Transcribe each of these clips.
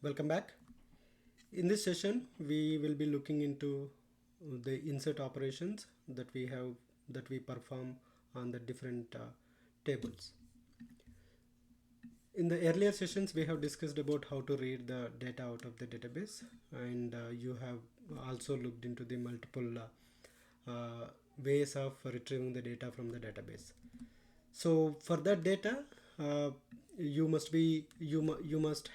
Welcome back. In this session, we will be looking into the insert operations that we perform on the different tables. In the earlier sessions, we have discussed about how to read the data out of the database, and you have also looked into the multiple ways of retrieving the data from the database. So for that data, you must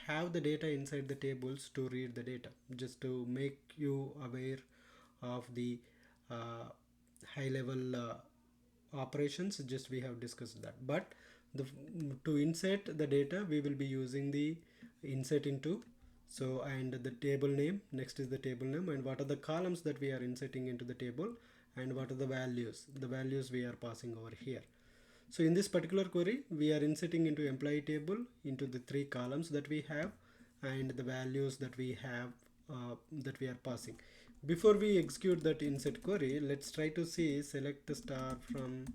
have the data inside the tables to read the data. Just to make you aware of the uh, high level operations, just we have discussed that. But to insert the data, we will be using the insert into. So, and the table name, next is the table name, and what are the columns that we are inserting into the table, and what are the values we are passing over here. So in this particular query, we are inserting into employee table into the three columns that we have and the values that we have that we are passing. Before we execute that insert query, let's try to see select the star from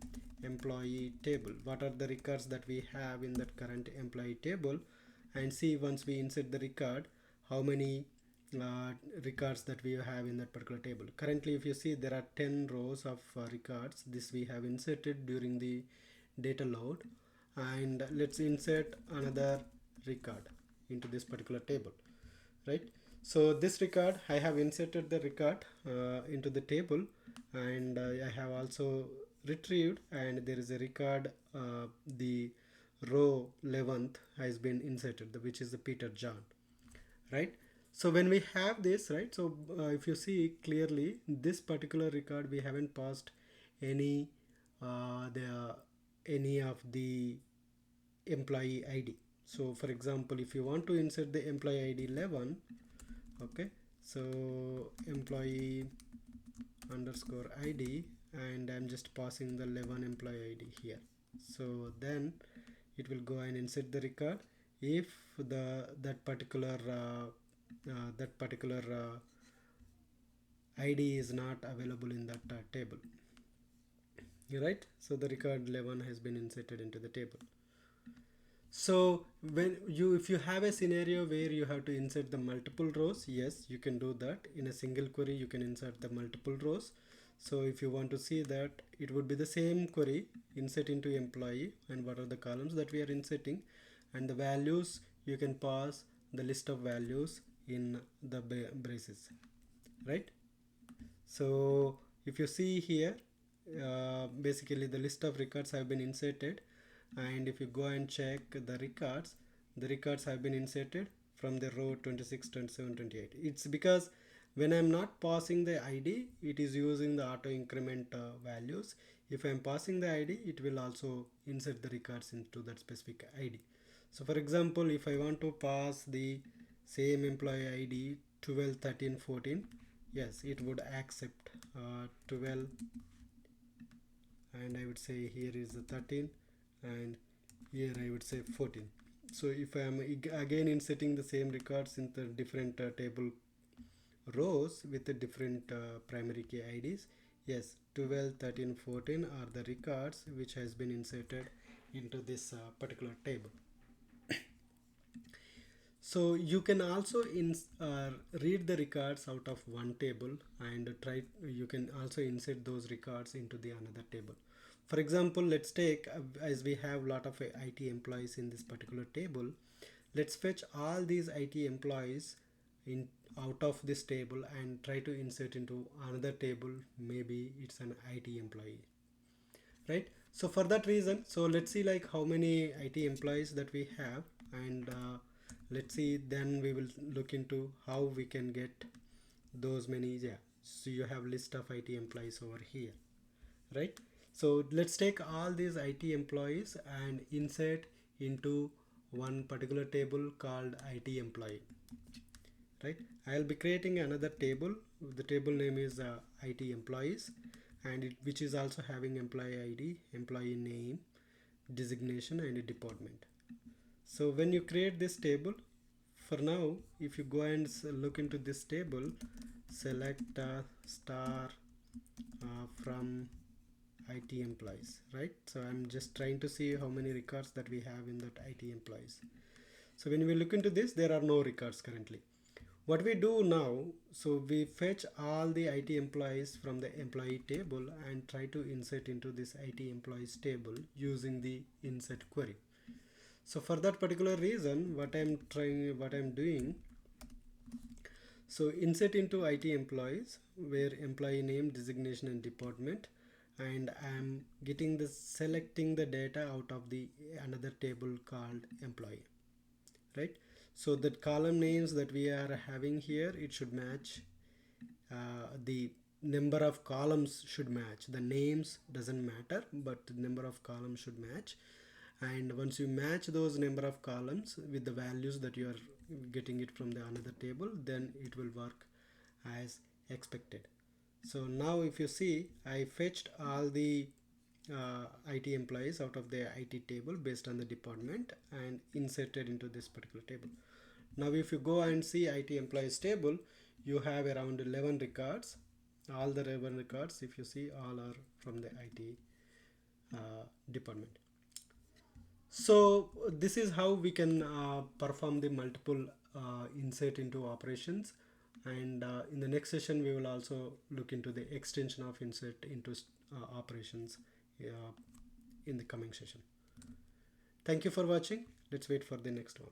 employee table. What are the records that we have in that current employee table, and see once we insert the record, how many records that we have in that particular table. Currently, if you see, there are 10 rows of records. This we have inserted during the data load, and let's insert another record into this particular table, right? So this record, I have inserted the record into the table, and I have also retrieved, and there is a record, the row 11th has been inserted, which is the Peter John, right? So when we have this, right, so if you see clearly this particular record, we haven't passed any the any of the employee ID. So for example, if you want to insert the employee ID 11, okay, so employee underscore ID, and I'm just passing the 11 employee ID here. So then it will go and insert the record if that particular ID is not available in that table. You're right. So the record 11 has been inserted into the table. So if you have a scenario where you have to insert the multiple rows, yes, you can do that. In a single query, you can insert the multiple rows. So if you want to see that, it would be the same query, insert into employee, and what are the columns that we are inserting, and the values, you can pass the list of values in the braces, right? So if you see here, basically the list of records have been inserted, and if you go and check the records have been inserted from the row 26, 27, 28. It's because when I'm not passing the ID, it is using the auto increment values. If I'm passing the ID, it will also insert the records into that specific ID. So for example, if I want to pass the same employee ID 12, 13, 14, yes, it would accept 12, and I would say here is the 13, and here I would say 14. So if I am again inserting the same records in the different table rows with the different primary key IDs, yes, 12, 13, 14 are the records which has been inserted into this particular table. So you can also read the records out of one table, and you can also insert those records into the another table. For example, let's take, as we have a lot of IT employees in this particular table, let's fetch all these IT employees in out of this table and try to insert into another table. Maybe it's an IT employee, right? So for that reason, so let's see like how many IT employees that we have, and let's see, then we will look into how we can get those many. Yeah, so you have list of IT employees over here, right? So let's take all these IT employees and insert into one particular table called IT employee, right? I'll be creating another table. The table name is IT employees, and which is also having employee ID, employee name, designation, and a department. So when you create this table, for now, if you go and look into this table, select star from IT employees, right? So I'm just trying to see how many records that we have in that IT employees. So when we look into this, there are no records currently. What we do now, so we fetch all the IT employees from the employee table and try to insert into this IT employees table using the insert query. So for that particular reason, what I'm doing, so insert into IT employees where employee name, designation and department, and I'm getting the selecting the data out of the another table called employee, right? So the column names that we are having here, it should match, the number of columns should match. The names doesn't matter, but the number of columns should match. And once you match those number of columns with the values that you are getting it from the another table, then it will work as expected. So now if you see, I fetched all the IT employees out of the IT table based on the department and inserted into this particular table. Now if you go and see IT employees table, you have around 11 records. All the 11 records, if you see, all are from the IT department. So this is how we can perform the multiple insert into operations, and in the next session we will also look into the extension of insert into operations in the coming session. Thank you for watching. Let's wait for the next one.